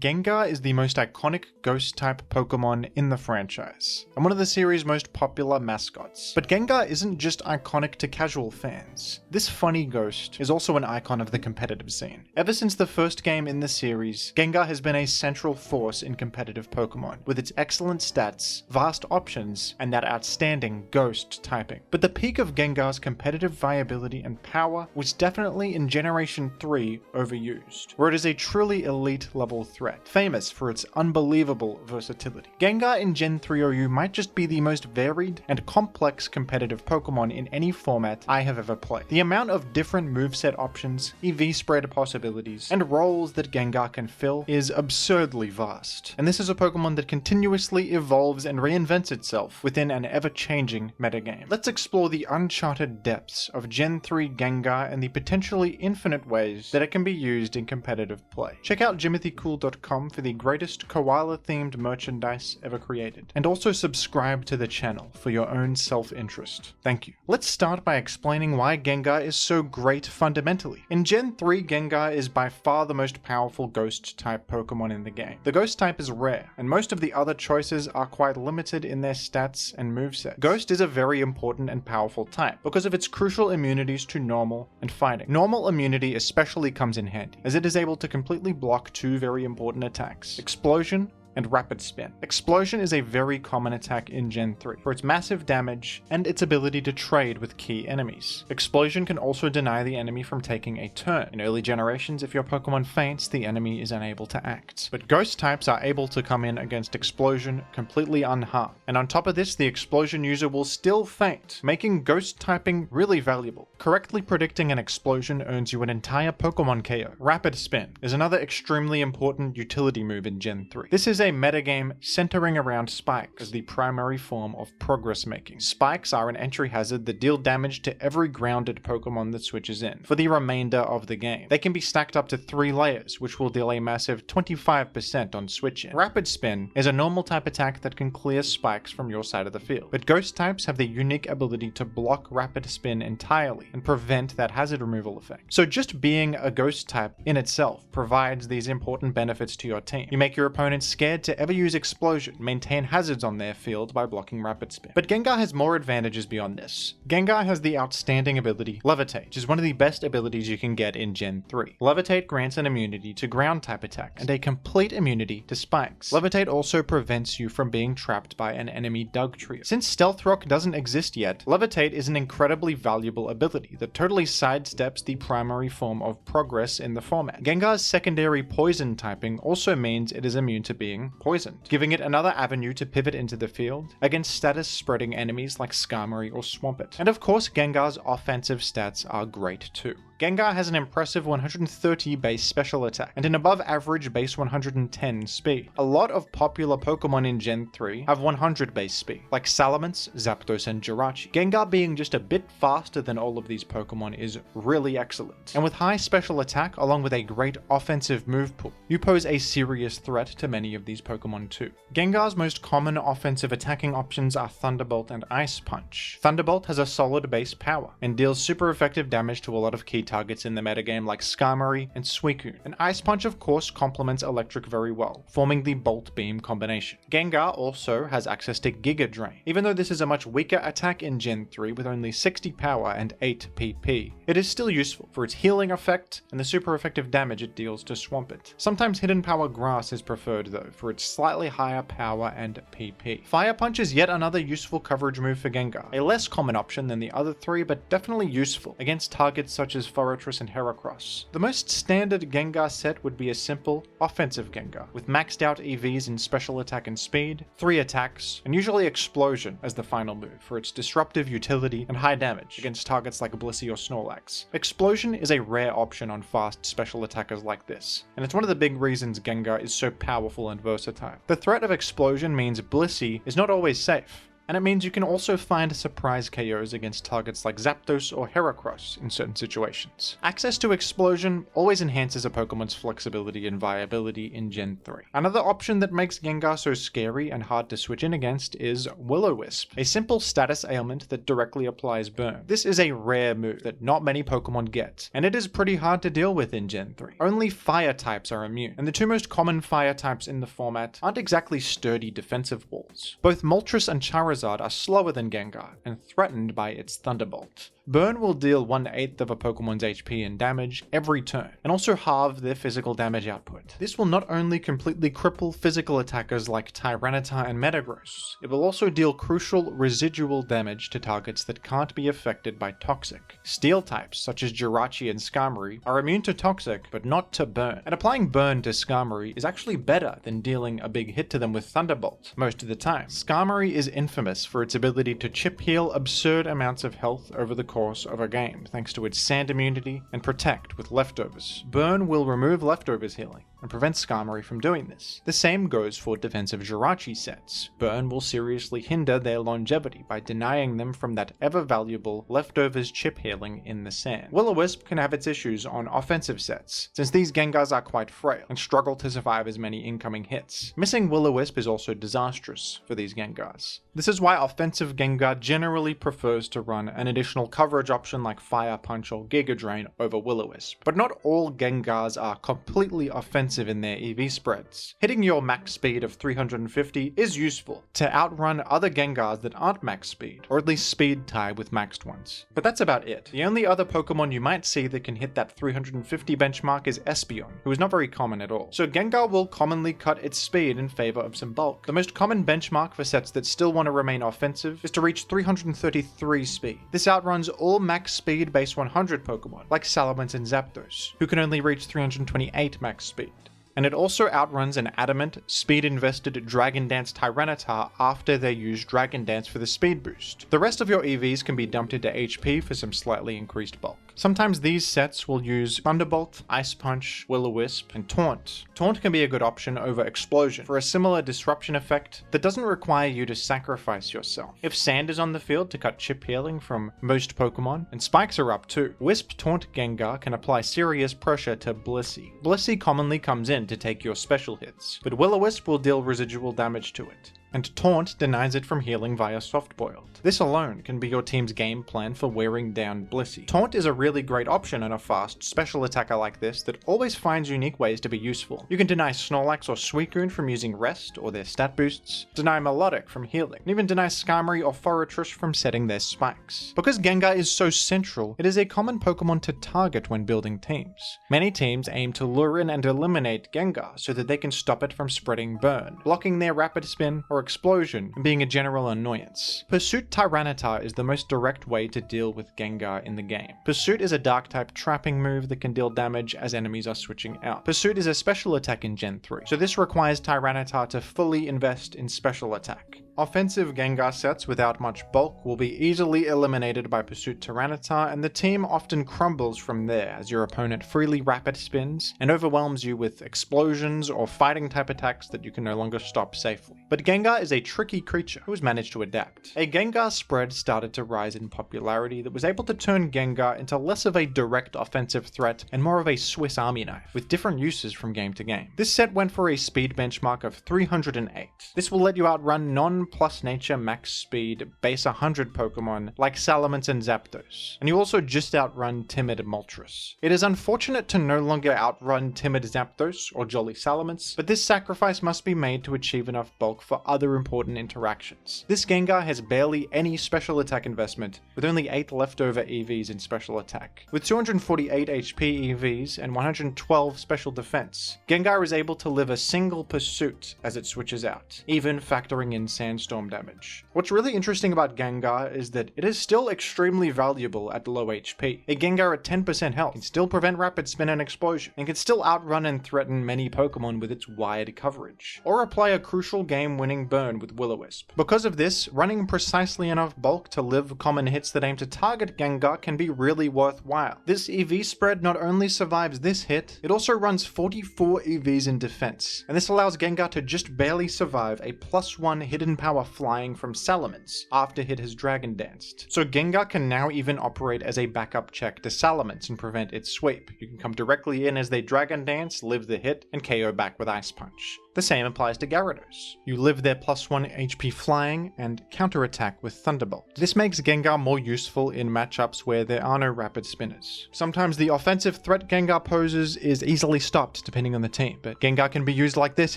Gengar is the most iconic Ghost-type Pokemon in the franchise, and one of the series' most popular mascots. But Gengar isn't just iconic to casual fans. This funny ghost is also an icon of the competitive scene. Ever since the first game in the series, Gengar has been a central force in competitive Pokemon, with its excellent stats, vast options, and that outstanding ghost typing. But the peak of Gengar's competitive viability and power was definitely in Generation 3 overused, where it is a truly elite level threat, famous for its unbelievable versatility. Gengar in Gen 3 OU might just be the most varied and complex competitive Pokemon in any format I have ever played. The amount of different moveset options, EV spread possibilities, and roles that Gengar can fill is absurdly vast, and this is a Pokemon that continuously evolves and reinvents itself within an ever-changing metagame. Let's explore the uncharted depths of Gen 3 Gengar and the potentially infinite ways that it can be used in competitive play. Check out jimothycool.com for the greatest koala-themed merchandise ever created, and also subscribe to the channel for your own self-interest. Thank you. Let's start by explaining why Gengar is so great fundamentally. In Gen 3, Gengar is by far the most powerful Ghost-type Pokemon in the game. The Ghost type is rare, and most of the other choices are quite limited in their stats and moveset. Ghost is a very important and powerful type because of its crucial immunities to normal and fighting. Normal immunity especially comes in handy, as it is able to completely block two very important attacks: Explosion and Rapid Spin. Explosion is a very common attack in Gen 3 for its massive damage and its ability to trade with key enemies. Explosion can also deny the enemy from taking a turn. In early generations, if your Pokemon faints, the enemy is unable to act. But Ghost types are able to come in against Explosion completely unharmed. And on top of this, the Explosion user will still faint, making Ghost typing really valuable. Correctly predicting an Explosion earns you an entire Pokemon KO. Rapid Spin is another extremely important utility move in Gen 3. This is a metagame centering around spikes as the primary form of progress making. Spikes are an entry hazard that deal damage to every grounded Pokemon that switches in for the remainder of the game. They can be stacked up to 3 layers, which will deal a massive 25% on switch in. Rapid Spin is a normal type attack that can clear spikes from your side of the field, but Ghost types have the unique ability to block Rapid Spin entirely and prevent that hazard removal effect. So just being a Ghost type in itself provides these important benefits to your team. You make your opponents scared to ever use Explosion, maintain hazards on their field by blocking Rapid Spin. But Gengar has more advantages beyond this. Gengar has the outstanding ability Levitate, which is one of the best abilities you can get in Gen 3. Levitate grants an immunity to ground type attacks and a complete immunity to spikes. Levitate also prevents you from being trapped by an enemy Dugtrio. Since Stealth Rock doesn't exist yet, Levitate is an incredibly valuable ability that totally sidesteps the primary form of progress in the format. Gengar's secondary poison typing also means it is immune to being poisoned, giving it another avenue to pivot into the field against status spreading enemies like Skarmory or Swampert. And of course, Gengar's offensive stats are great too. Gengar has an impressive 130 base special attack and an above average base 110 speed. A lot of popular Pokemon in Gen 3 have 100 base speed, like Salamence, Zapdos, and Jirachi. Gengar being just a bit faster than all of these Pokemon is really excellent. And with high special attack along with a great offensive move pool, you pose a serious threat to many of these Pokemon too. Gengar's most common offensive attacking options are Thunderbolt and Ice Punch. Thunderbolt has a solid base power and deals super effective damage to a lot of key targets in the metagame like Skarmory and Suicune. And Ice Punch of course complements Electric very well, forming the Bolt Beam combination. Gengar also has access to Giga Drain. Even though this is a much weaker attack in Gen 3 with only 60 power and 8 PP, it is still useful for its healing effect and the super effective damage it deals to Swampert. Sometimes Hidden Power Grass is preferred though, for its slightly higher power and PP. Fire Punch is yet another useful coverage move for Gengar, a less common option than the other three but definitely useful against targets such as Forretress and Heracross. The most standard Gengar set would be a simple, offensive Gengar, with maxed out EVs in special attack and speed, 3 attacks, and usually Explosion as the final move for its disruptive utility and high damage against targets like Blissey or Snorlax. Explosion is a rare option on fast special attackers like this, and it's one of the big reasons Gengar is so powerful and versatile. The threat of Explosion means Blissey is not always safe. and it means you can also find surprise KOs against targets like Zapdos or Heracross in certain situations. Access to Explosion always enhances a Pokemon's flexibility and viability in Gen 3. Another option that makes Gengar so scary and hard to switch in against is Will-o-Wisp, a simple status ailment that directly applies burn. This is a rare move that not many Pokemon get, and it is pretty hard to deal with in Gen 3. Only fire types are immune, and the two most common fire types in the format aren't exactly sturdy defensive walls. Both Moltres and Charizard are slower than Gengar, and threatened by its Thunderbolt. Burn will deal 1/8 of a Pokemon's HP and damage every turn, and also halve their physical damage output. This will not only completely cripple physical attackers like Tyranitar and Metagross, it will also deal crucial residual damage to targets that can't be affected by Toxic. Steel types, such as Jirachi and Skarmory, are immune to Toxic, but not to Burn, and applying Burn to Skarmory is actually better than dealing a big hit to them with Thunderbolt most of the time. Skarmory is infamous for its ability to chip heal absurd amounts of health over the course of a game, thanks to its sand immunity and protect with leftovers. Burn will remove leftovers healing and prevent Skarmory from doing this. The same goes for defensive Jirachi sets. Burn will seriously hinder their longevity by denying them from that ever-valuable leftovers chip healing in the sand. Will-o-Wisp can have its issues on offensive sets, since these Gengars are quite frail and struggle to survive as many incoming hits. Missing Will-o-Wisp is also disastrous for these Gengars. This is why offensive Gengar generally prefers to run an additional coverage option like Fire Punch or Giga Drain over Will-o-Wisp. But not all Gengars are completely offensive in their EV spreads. Hitting your max speed of 350 is useful to outrun other Gengars that aren't max speed, or at least speed tie with maxed ones. But that's about it. The only other Pokemon you might see that can hit that 350 benchmark is Espeon, who is not very common at all. So Gengar will commonly cut its speed in favor of some bulk. The most common benchmark for sets that still want to remain offensive is to reach 333 speed. This outruns all max speed base 100 Pokemon, like Salamence and Zapdos, who can only reach 328 max speed. And it also outruns an adamant, speed-invested Dragon Dance Tyranitar after they use Dragon Dance for the speed boost. The rest of your EVs can be dumped into HP for some slightly increased bulk. Sometimes these sets will use Thunderbolt, Ice Punch, Will-o-Wisp, and Taunt. Taunt can be a good option over Explosion for a similar disruption effect that doesn't require you to sacrifice yourself. If Sand is on the field to cut chip healing from most Pokemon, and Spikes are up too, Wisp Taunt Gengar can apply serious pressure to Blissey. Blissey commonly comes in to take your special hits, but Will-o-Wisp will deal residual damage to it, and Taunt denies it from healing via Soft Boiled. This alone can be your team's game plan for wearing down Blissey. Taunt is a really great option on a fast special attacker like this that always finds unique ways to be useful. You can deny Snorlax or Suicune from using Rest or their stat boosts, deny Melodic from healing, and even deny Skarmory or Forretress from setting their spikes. Because Gengar is so central, it is a common Pokemon to target when building teams. Many teams aim to lure in and eliminate Gengar so that they can stop it from spreading burn, blocking their rapid spin or explosion, and being a general annoyance. Pursuit Tyranitar is the most direct way to deal with Gengar in the game. Pursuit is a dark type trapping move that can deal damage as enemies are switching out. Pursuit is a special attack in Gen 3, so this requires Tyranitar to fully invest in special attack. Offensive Gengar sets without much bulk will be easily eliminated by Pursuit Tyranitar, and the team often crumbles from there as your opponent freely rapid spins and overwhelms you with explosions or fighting type attacks that you can no longer stop safely. But Gengar is a tricky creature who has managed to adapt. A Gengar spread started to rise in popularity that was able to turn Gengar into less of a direct offensive threat and more of a Swiss Army knife, with different uses from game to game. This set went for a speed benchmark of 308. This will let you outrun non-plus nature max speed base 100 Pokemon like Salamence and Zapdos, and you also just outrun timid Moltres. It is unfortunate to no longer outrun timid Zapdos or jolly Salamence, but this sacrifice must be made to achieve enough bulk for other important interactions. This Gengar has barely any special attack investment, with only 8 leftover EVs in special attack. With 248 HP EVs and 112 special defense, Gengar is able to live a single pursuit as it switches out, even factoring in Sandstorm damage. What's really interesting about Gengar is that it is still extremely valuable at low HP. A Gengar at 10% health can still prevent rapid spin and explosion, and can still outrun and threaten many Pokemon with its wide coverage, or apply a crucial game-winning burn with Will-o-Wisp. Because of this, running precisely enough bulk to live common hits that aim to target Gengar can be really worthwhile. This EV spread not only survives this hit, it also runs 44 EVs in defense, and this allows Gengar to just barely survive a +1 hidden power Power flying from Salamence after it has Dragon Danced. So Gengar can now even operate as a backup check to Salamence and prevent its sweep. You can come directly in as they Dragon Dance, live the hit, and KO back with Ice Punch. The same applies to Gyarados. You live their +1 HP flying and counterattack with Thunderbolt. This makes Gengar more useful in matchups where there are no rapid spinners. Sometimes the offensive threat Gengar poses is easily stopped depending on the team, but Gengar can be used like this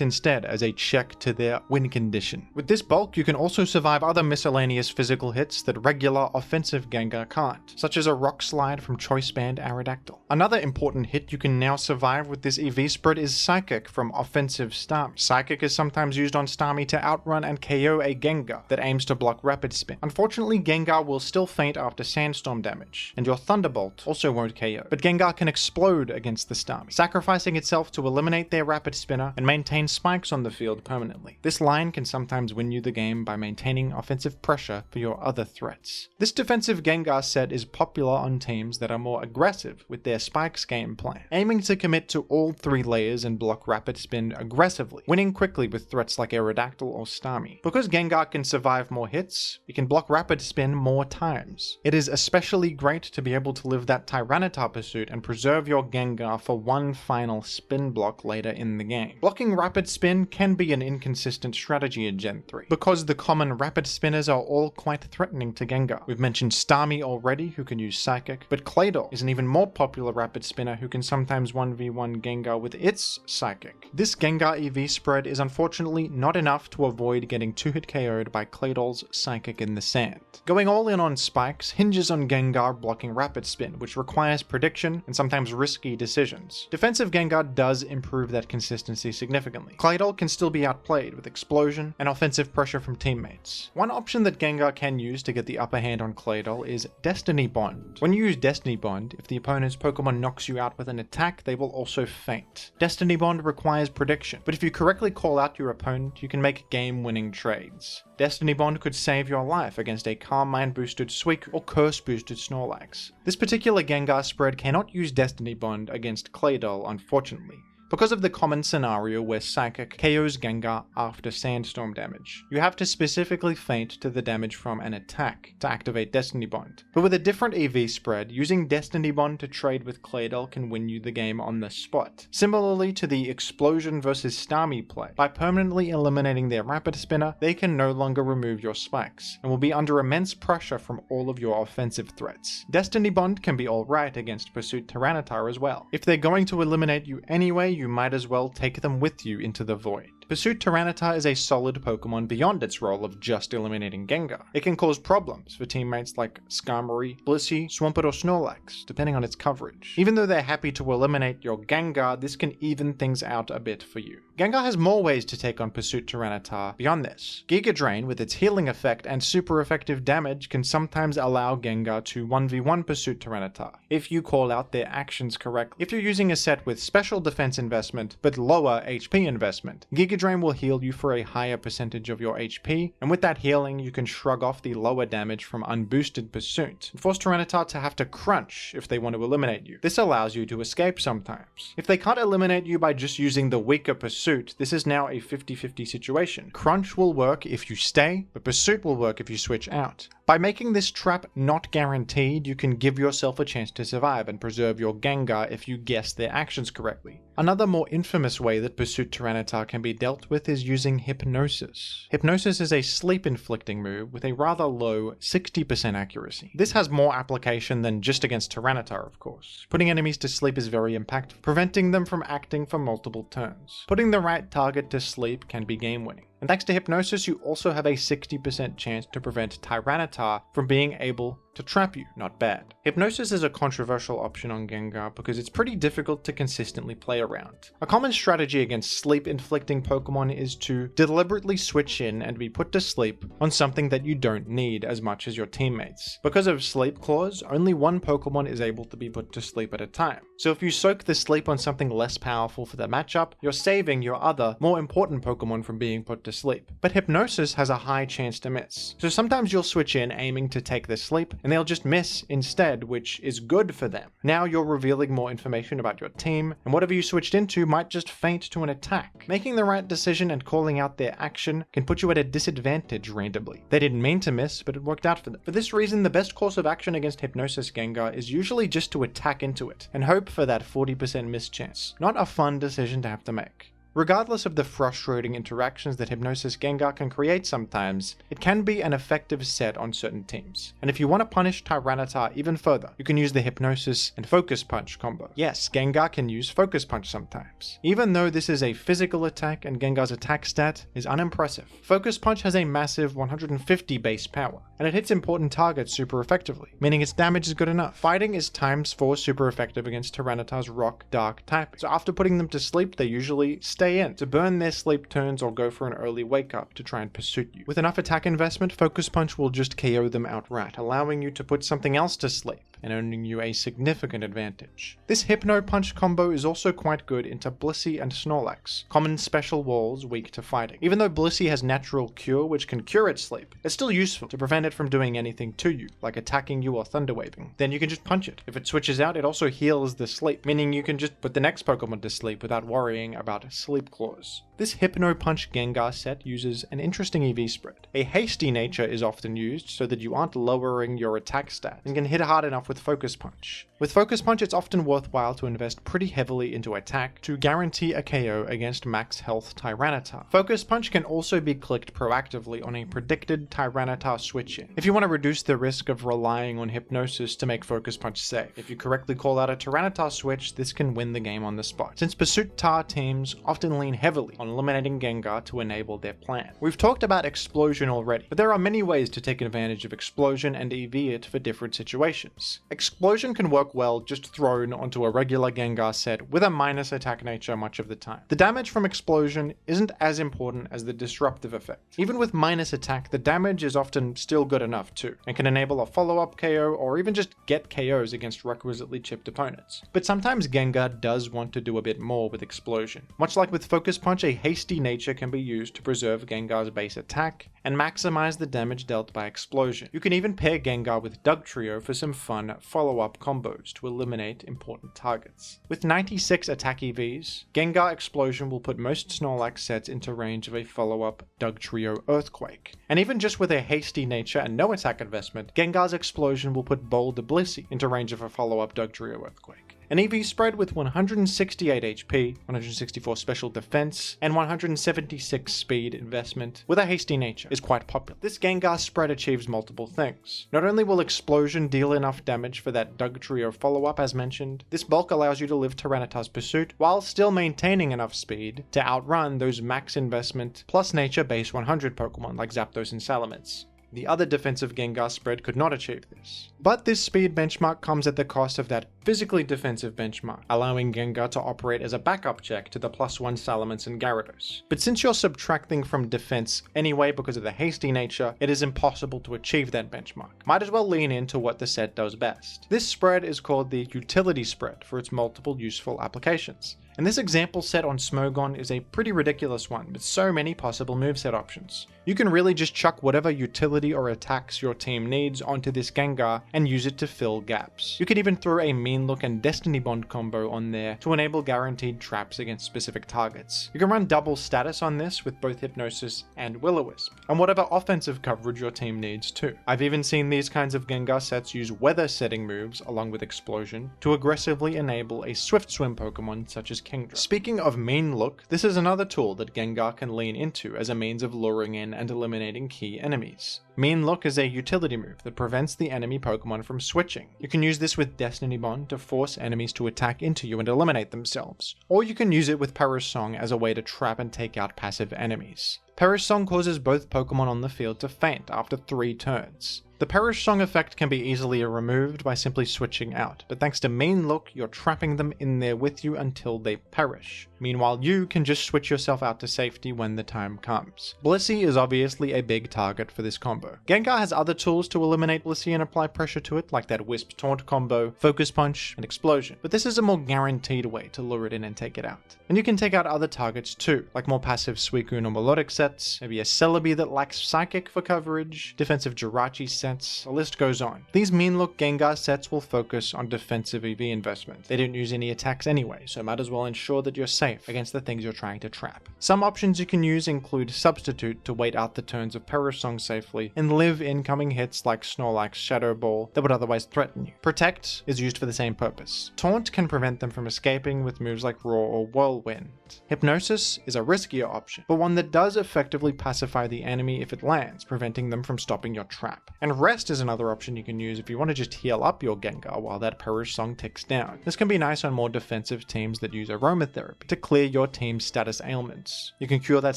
instead as a check to their win condition. With this bulk, you can also survive other miscellaneous physical hits that regular offensive Gengar can't, such as a Rock Slide from Choice Band Aerodactyl. Another important hit you can now survive with this EV spread is Psychic from offensive Starmie. Psychic is sometimes used on Starmie to outrun and KO a Gengar that aims to block Rapid Spin. Unfortunately, Gengar will still faint after Sandstorm damage, and your Thunderbolt also won't KO, but Gengar can explode against the Starmie, sacrificing itself to eliminate their Rapid Spinner and maintain spikes on the field permanently. This line can sometimes win you the game by maintaining offensive pressure for your other threats. This defensive Gengar set is popular on teams that are more aggressive with their spikes game plan, aiming to commit to all 3 layers and block Rapid Spin aggressively, winning quickly with threats like Aerodactyl or Starmie. Because Gengar can survive more hits, it can block Rapid Spin more times. It is especially great to be able to live that Tyranitar pursuit and preserve your Gengar for one final spin block later in the game. Blocking Rapid Spin can be an inconsistent strategy in Gen 3, because the common Rapid Spinners are all quite threatening to Gengar. We've mentioned Starmie already, who can use Psychic, but Claydol is an even more popular Rapid Spinner who can sometimes 1v1 Gengar with its Psychic. This Gengar EV spread is unfortunately not enough to avoid getting 2-hit KO'd by Claydol's Psychic in the sand. Going all in on spikes hinges on Gengar blocking Rapid Spin, which requires prediction and sometimes risky decisions. Defensive Gengar does improve that consistency significantly. Claydol can still be outplayed with explosion and offensive pressure from teammates. One option that Gengar can use to get the upper hand on Claydol is Destiny Bond. When you use Destiny Bond, if the opponent's Pokemon knocks you out with an attack, they will also faint. Destiny Bond requires prediction, but if you correctly call out your opponent, you can make game-winning trades. Destiny Bond could save your life against a Calm Mind boosted Suicune or Curse boosted Snorlax. This particular Gengar spread cannot use Destiny Bond against Claydol, unfortunately, because of the common scenario where Psychic KOs Gengar after Sandstorm damage. You have to specifically faint to the damage from an attack to activate Destiny Bond. But with a different EV spread, using Destiny Bond to trade with Claydol can win you the game on the spot. Similarly to the Explosion versus Starmie play, by permanently eliminating their Rapid Spinner, they can no longer remove your spikes, and will be under immense pressure from all of your offensive threats. Destiny Bond can be alright against Pursuit Tyranitar as well. If they're going to eliminate you anyway, you might as well take them with you into the void. Pursuit Tyranitar is a solid Pokemon beyond its role of just eliminating Gengar. It can cause problems for teammates like Skarmory, Blissey, Swampert or Snorlax, depending on its coverage. Even though they're happy to eliminate your Gengar, this can even things out a bit for you. Gengar has more ways to take on Pursuit Tyranitar beyond this. Giga Drain, with its healing effect and super effective damage, can sometimes allow Gengar to 1v1 Pursuit Tyranitar, if you call out their actions correctly. If you're using a set with special defense investment, but lower HP investment, Giga Drain will heal you for a higher percentage of your HP, and with that healing you can shrug off the lower damage from unboosted Pursuit, and force Tyranitar to have to crunch if they want to eliminate you. This allows you to escape sometimes. If they can't eliminate you by just using the weaker Pursuit, this is now a 50-50 situation. Crunch will work if you stay, but Pursuit will work if you switch out. By making this trap not guaranteed, you can give yourself a chance to survive and preserve your Gengar if you guess their actions correctly. Another more infamous way that Pursuit Tyranitar can be dealt with is using Hypnosis. Hypnosis is a sleep-inflicting move with a rather low 60% accuracy. This has more application than just against Tyranitar, of course. Putting enemies to sleep is very impactful, preventing them from acting for multiple turns. Putting the right target to sleep can be game-winning. And thanks to Hypnosis, you also have a 60% chance to prevent Tyranitar from being able to trap you. Not bad. Hypnosis is a controversial option on Gengar because it's pretty difficult to consistently play around. A common strategy against sleep-inflicting Pokemon is to deliberately switch in and be put to sleep on something that you don't need as much as your teammates. Because of Sleep Clause, only one Pokemon is able to be put to sleep at a time. So if you soak the sleep on something less powerful for the matchup, you're saving your other, more important Pokemon from being put to sleep. But Hypnosis has a high chance to miss. So sometimes you'll switch in aiming to take the sleep, and they'll just miss instead, which is good for them. Now you're revealing more information about your team, and whatever you switched into might just feint to an attack. Making the right decision and calling out their action can put you at a disadvantage randomly. They didn't mean to miss, but it worked out for them. For this reason, the best course of action against Hypnosis Gengar is usually just to attack into it, and hope for that 40% miss chance. Not a fun decision to have to make. Regardless of the frustrating interactions that Hypnosis Gengar can create sometimes, it can be an effective set on certain teams. And if you want to punish Tyranitar even further, you can use the Hypnosis and Focus Punch combo. Yes, Gengar can use Focus Punch sometimes. Even though this is a physical attack and Gengar's attack stat is unimpressive, Focus Punch has a massive 150 base power, and it hits important targets super effectively, meaning its damage is good enough. Fighting is ×4 super effective against Tyranitar's Rock Dark typing, so after putting them to sleep, they usually stay in to burn their sleep turns or go for an early wake up to try and pursue you. With enough attack investment, Focus Punch will just KO them outright, allowing you to put something else to sleep and earning you a significant advantage. This Hypno Punch combo is also quite good into Blissey and Snorlax, common special walls weak to fighting. Even though Blissey has natural cure which can cure its sleep, it's still useful to prevent it from doing anything to you, like attacking you or thunder waving. Then you can just punch it. If it switches out, it also heals the sleep, meaning you can just put the next Pokemon to sleep without worrying about sleep claws. This Hypno Punch Gengar set uses an interesting EV spread. A hasty nature is often used so that you aren't lowering your attack stat and can hit hard enough with Focus Punch. With Focus Punch, it's often worthwhile to invest pretty heavily into attack to guarantee a KO against max health Tyranitar. Focus Punch can also be clicked proactively on a predicted Tyranitar switch-in, if you want to reduce the risk of relying on Hypnosis to make Focus Punch safe. If you correctly call out a Tyranitar switch, this can win the game on the spot, since Pursuit Tar teams often lean heavily on eliminating Gengar to enable their plan. We've talked about Explosion already, but there are many ways to take advantage of Explosion and EV it for different situations. Explosion can work well just thrown onto a regular Gengar set with a minus attack nature much of the time. The damage from Explosion isn't as important as the disruptive effect. Even with minus attack, the damage is often still good enough too, and can enable a follow-up KO or even just get KOs against requisitely chipped opponents. But sometimes Gengar does want to do a bit more with Explosion. Much like with Focus Punch, a hasty nature can be used to preserve Gengar's base attack and maximize the damage dealt by Explosion. You can even pair Gengar with Dugtrio for some fun follow-up combos to eliminate important targets. With 96 attack EVs, Gengar Explosion will put most Snorlax sets into range of a follow-up Dugtrio Earthquake. And even just with a hasty nature and no attack investment, Gengar's Explosion will put Boulder Blissey into range of a follow-up Dugtrio Earthquake. An EV spread with 168 HP, 164 special defense, and 176 speed investment with a hasty nature is quite popular. This Gengar spread achieves multiple things. Not only will Explosion deal enough damage for that Dugtrio follow-up as mentioned, this bulk allows you to live Tyranitar's Pursuit while still maintaining enough speed to outrun those max investment plus nature base 100 Pokemon like Zapdos and Salamence. The other defensive Gengar spread could not achieve this. But this speed benchmark comes at the cost of that physically defensive benchmark, allowing Gengar to operate as a backup check to the +1 Salamence and Gyarados. But since you're subtracting from defense anyway because of the hasty nature, it is impossible to achieve that benchmark. Might as well lean into what the set does best. This spread is called the utility spread for its multiple useful applications. And this example set on Smogon is a pretty ridiculous one with so many possible moveset options. You can really just chuck whatever utility or attacks your team needs onto this Gengar and use it to fill gaps. You can even throw a Mean Look and Destiny Bond combo on there to enable guaranteed traps against specific targets. You can run double status on this with both Hypnosis and Will-o-Wisp, and whatever offensive coverage your team needs too. I've even seen these kinds of Gengar sets use weather setting moves along with Explosion to aggressively enable a Swift Swim Pokemon such as Kingdra. Speaking of Mean Look, this is another tool that Gengar can lean into as a means of luring in and eliminating key enemies. Mean Look is a utility move that prevents the enemy Pokemon from switching. You can use this with Destiny Bond to force enemies to attack into you and eliminate themselves, or you can use it with Perish Song as a way to trap and take out passive enemies. Perish Song causes both Pokemon on the field to faint after 3 turns. The Perish Song effect can be easily removed by simply switching out, but thanks to Mean Look, you're trapping them in there with you until they perish. Meanwhile, you can just switch yourself out to safety when the time comes. Blissey is obviously a big target for this combo. Gengar has other tools to eliminate Blissey and apply pressure to it, like that Wisp Taunt combo, Focus Punch, and Explosion, but this is a more guaranteed way to lure it in and take it out. And you can take out other targets too, like more passive Suicune or Melodic sets, maybe a Celebi that lacks Psychic for coverage, defensive Jirachi set, sets, the list goes on. These mean look Gengar sets will focus on defensive EV investment. They don't use any attacks anyway, so might as well ensure that you're safe against the things you're trying to trap. Some options you can use include Substitute to wait out the turns of Perish Song safely and live incoming hits like Snorlax Shadow Ball that would otherwise threaten you. Protect is used for the same purpose. Taunt can prevent them from escaping with moves like Roar or Whirlwind. Hypnosis is a riskier option, but one that does effectively pacify the enemy if it lands, preventing them from stopping your trap. And Rest is another option you can use if you want to just heal up your Gengar while that Perish Song ticks down. This can be nice on more defensive teams that use aromatherapy to clear your team's status ailments. You can cure that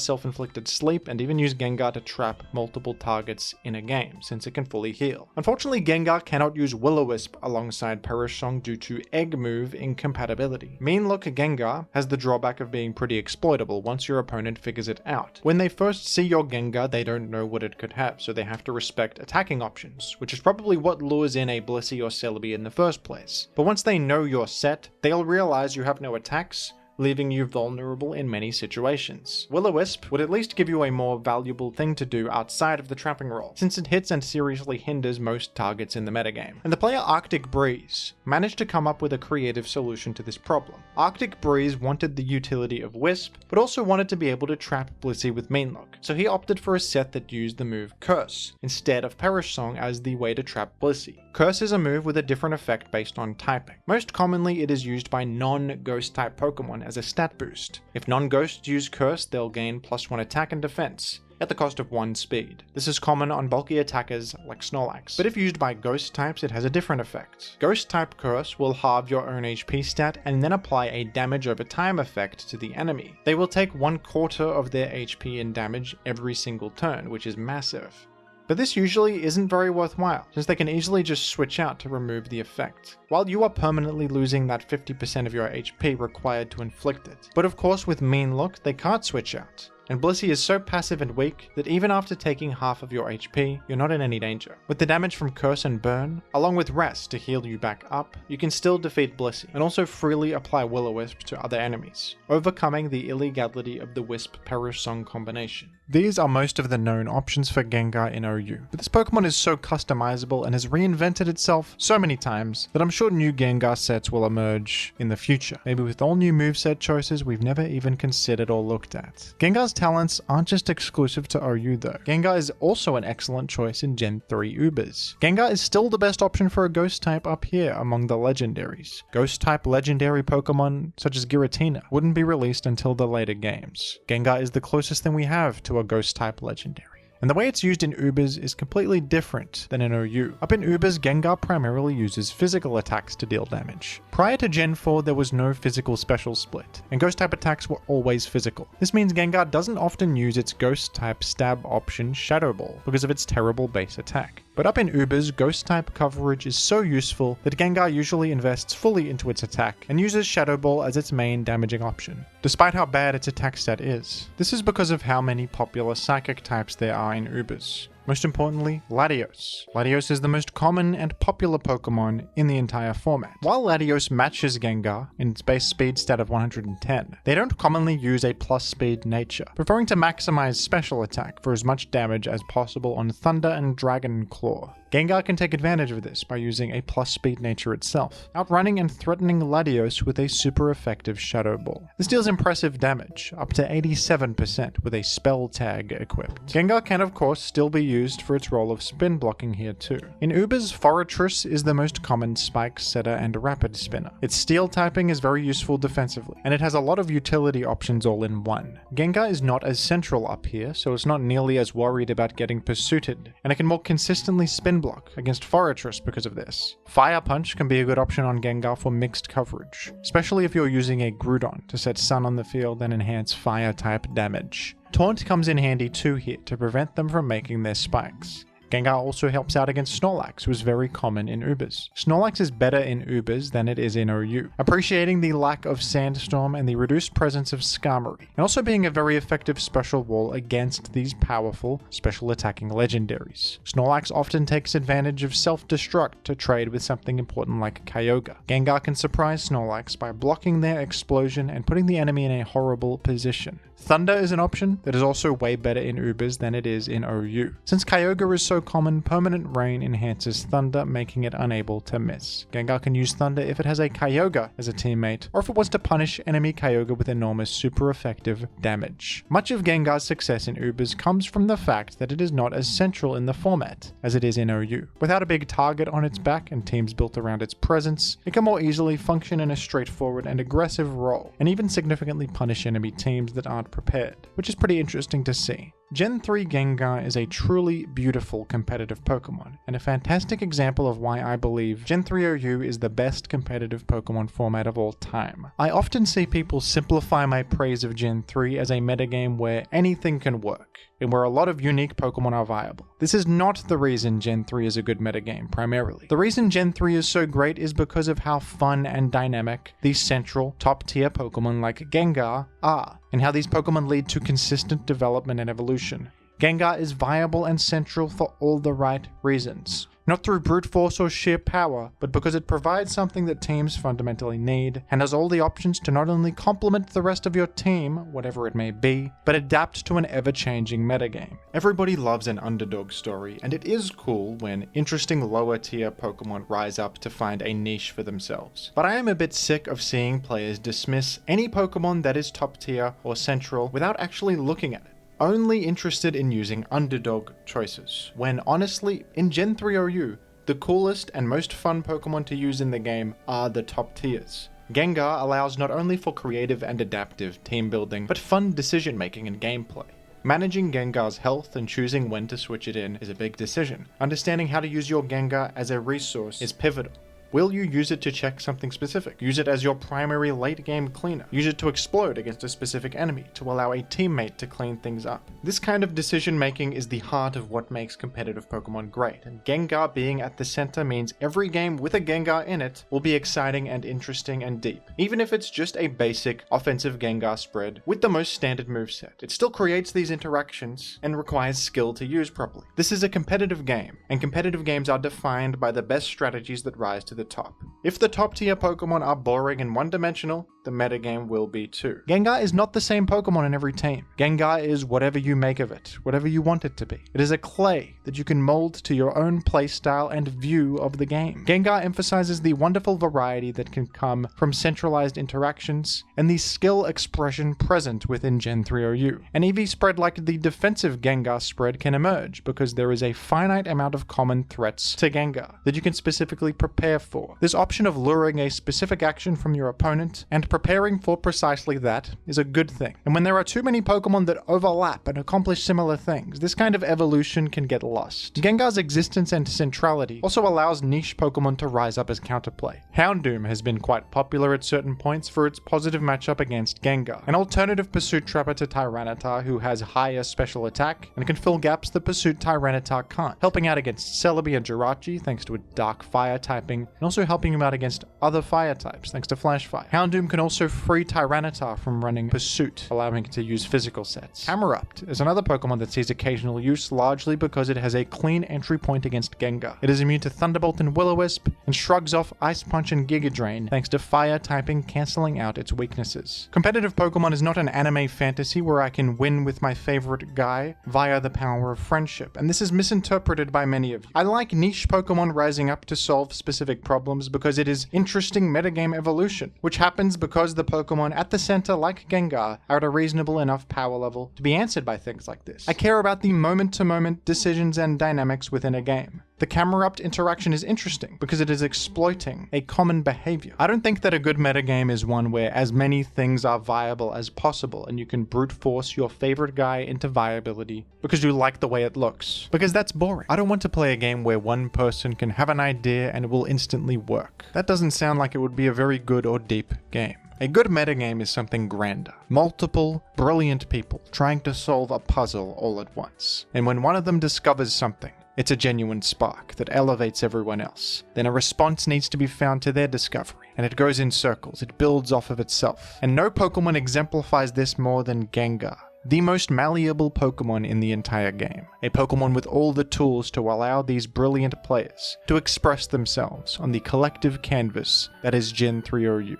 self-inflicted sleep and even use Gengar to trap multiple targets in a game, since it can fully heal. Unfortunately, Gengar cannot use Will-o-Wisp alongside Perish Song due to egg move incompatibility. Mean Look Gengar has the drawback of being pretty exploitable once your opponent figures it out. When they first see your Gengar, they don't know what it could have, so they have to respect attacking options, which is probably what lures in a Blissey or Celebi in the first place. But once they know your set, they'll realize you have no attacks, leaving you vulnerable in many situations. Will-o-Wisp would at least give you a more valuable thing to do outside of the trapping role, since it hits and seriously hinders most targets in the metagame. And the player Arctic Breeze managed to come up with a creative solution to this problem. Arctic Breeze wanted the utility of Wisp, but also wanted to be able to trap Blissey with Mean Look, so he opted for a set that used the move Curse, instead of Perish Song as the way to trap Blissey. Curse is a move with a different effect based on typing. Most commonly it is used by non-ghost type Pokemon as a stat boost. If non-ghosts use Curse, they'll gain +1 attack and defense, at the cost of 1 speed. This is common on bulky attackers like Snorlax, but if used by ghost types it has a different effect. Ghost type Curse will halve your own HP stat and then apply a damage over time effect to the enemy. They will take 1/4 of their HP in damage every single turn, which is massive. But this usually isn't very worthwhile, since they can easily just switch out to remove the effect, while you are permanently losing that 50% of your HP required to inflict it. But of course with Mean Look, they can't switch out. And Blissey is so passive and weak that even after taking half of your HP, you're not in any danger. With the damage from Curse and Burn, along with Rest to heal you back up, you can still defeat Blissey, and also freely apply Will-o-Wisp to other enemies, overcoming the illegality of the Wisp Perish Song combination. These are most of the known options for Gengar in OU, but this Pokemon is so customizable and has reinvented itself so many times that I'm sure new Gengar sets will emerge in the future, maybe with all new moveset choices we've never even considered or looked at. Gengar's talents aren't just exclusive to OU though. Gengar is also an excellent choice in Gen 3 Ubers. Gengar is still the best option for a ghost type up here among the legendaries. Ghost type legendary Pokemon such as Giratina wouldn't be released until the later games. Gengar is the closest thing we have to a ghost type legendary. And the way it's used in Ubers is completely different than in OU. Up in Ubers, Gengar primarily uses physical attacks to deal damage. Prior to Gen 4, there was no physical special split, and ghost type attacks were always physical. This means Gengar doesn't often use its ghost type stab option Shadow Ball because of its terrible base attack. But up in Ubers, ghost type coverage is so useful that Gengar usually invests fully into its attack and uses Shadow Ball as its main damaging option, despite how bad its attack stat is. This is because of how many popular psychic types there are in Ubers. Most importantly, Latios. Latios is the most common and popular Pokemon in the entire format. While Latios matches Gengar in its base speed stat of 110, they don't commonly use a plus speed nature, preferring to maximize special attack for as much damage as possible on Thunder and Dragon Claw. Gengar can take advantage of this by using a plus speed nature itself, outrunning and threatening Latios with a super effective Shadow Ball. This deals impressive damage, up to 87% with a spell tag equipped. Gengar can of course still be used for its role of spin blocking here too. In Ubers, Forretress is the most common spike setter and rapid spinner. Its steel typing is very useful defensively, and it has a lot of utility options all in one. Gengar is not as central up here, so it's not nearly as worried about getting pursuited, and it can more consistently spin block against Forretress because of this. Fire Punch can be a good option on Gengar for mixed coverage, especially if you're using a Groudon to set Sun on the field and enhance fire type damage. Taunt comes in handy too here to prevent them from making their spikes. Gengar also helps out against Snorlax, who is very common in Ubers. Snorlax is better in Ubers than it is in OU, appreciating the lack of Sandstorm and the reduced presence of Skarmory, and also being a very effective special wall against these powerful, special attacking legendaries. Snorlax often takes advantage of self-destruct to trade with something important like Kyogre. Gengar can surprise Snorlax by blocking their explosion and putting the enemy in a horrible position. Thunder is an option that is also way better in Ubers than it is in OU. Since Kyogre is so common Permanent Rain enhances Thunder, making it unable to miss. Gengar can use Thunder if it has a Kyogre as a teammate, or if it wants to punish enemy Kyogre with enormous super effective damage. Much of Gengar's success in Ubers comes from the fact that it is not as central in the format as it is in OU. Without a big target on its back and teams built around its presence, it can more easily function in a straightforward and aggressive role, and even significantly punish enemy teams that aren't prepared, which is pretty interesting to see. Gen 3 Gengar is a truly beautiful competitive Pokemon, and a fantastic example of why I believe Gen 3 OU is the best competitive Pokemon format of all time. I often see people simplify my praise of Gen 3 as a metagame where anything can work, and where a lot of unique Pokemon are viable. This is not the reason Gen 3 is a good metagame, primarily. The reason Gen 3 is so great is because of how fun and dynamic these central, top-tier Pokemon like Gengar are, and how these Pokemon lead to consistent development and evolution. Gengar is viable and central for all the right reasons. Not through brute force or sheer power, but because it provides something that teams fundamentally need, and has all the options to not only complement the rest of your team, whatever it may be, but adapt to an ever-changing metagame. Everybody loves an underdog story, and it is cool when interesting lower-tier Pokemon rise up to find a niche for themselves. But I am a bit sick of seeing players dismiss any Pokemon that is top-tier or central without actually looking at it, only interested in using underdog choices, when honestly, in Gen 3 OU, the coolest and most fun Pokemon to use in the game are the top tiers. Gengar allows not only for creative and adaptive team building, but fun decision making and gameplay. Managing Gengar's health and choosing when to switch it in is a big decision. Understanding how to use your Gengar as a resource is pivotal. Will you use it to check something specific? Use it as your primary late game cleaner? Use it to explode against a specific enemy to allow a teammate to clean things up? This kind of decision making is the heart of what makes competitive Pokemon great, and Gengar being at the center means every game with a Gengar in it will be exciting and interesting and deep. Even if it's just a basic offensive Gengar spread with the most standard moveset, it still creates these interactions and requires skill to use properly. This is a competitive game, and competitive games are defined by the best strategies that rise to the top. If the top tier Pokemon are boring and one-dimensional, the metagame will be too. Gengar is not the same Pokemon in every team. Gengar is whatever you make of it, whatever you want it to be. It is a clay that you can mold to your own playstyle and view of the game. Gengar emphasizes the wonderful variety that can come from centralized interactions and the skill expression present within Gen 3 OU. An EV spread like the defensive Gengar spread can emerge because there is a finite amount of common threats to Gengar that you can specifically prepare for. This option of luring a specific action from your opponent and preparing for precisely that is a good thing. And when there are too many Pokemon that overlap and accomplish similar things, this kind of evolution can get lost. Gengar's existence and centrality also allows niche Pokemon to rise up as counterplay. Houndoom has been quite popular at certain points for its positive matchup against Gengar, an alternative Pursuit Trapper to Tyranitar who has higher special attack and can fill gaps that Pursuit Tyranitar can't, helping out against Celebi and Jirachi thanks to a dark fire typing, and also helping him out against other fire types thanks to Flash Fire. Houndoom can also free Tyranitar from running Pursuit, allowing it to use physical sets. Camerupt is another Pokemon that sees occasional use largely because it has a clean entry point against Gengar. It is immune to Thunderbolt and Will-o-Wisp, and shrugs off Ice Punch and Giga Drain thanks to fire typing cancelling out its weaknesses. Competitive Pokemon is not an anime fantasy where I can win with my favorite guy via the power of friendship, and this is misinterpreted by many of you. I like niche Pokemon rising up to solve specific problems because it is interesting metagame evolution, which happens because the Pokemon at the center, like Gengar, are at a reasonable enough power level to be answered by things like this. I care about the moment-to-moment decisions and dynamics within a game. The Camerupt interaction is interesting because it is exploiting a common behavior. I don't think that a good metagame is one where as many things are viable as possible and you can brute force your favorite guy into viability because you like the way it looks. Because that's boring. I don't want to play a game where one person can have an idea and it will instantly work. That doesn't sound like it would be a very good or deep game. A good metagame is something grander. Multiple, brilliant people trying to solve a puzzle all at once. And when one of them discovers something, it's a genuine spark that elevates everyone else. Then a response needs to be found to their discovery, and it goes in circles, it builds off of itself. And no Pokemon exemplifies this more than Gengar, the most malleable Pokemon in the entire game. A Pokemon with all the tools to allow these brilliant players to express themselves on the collective canvas that is Gen 3 OU.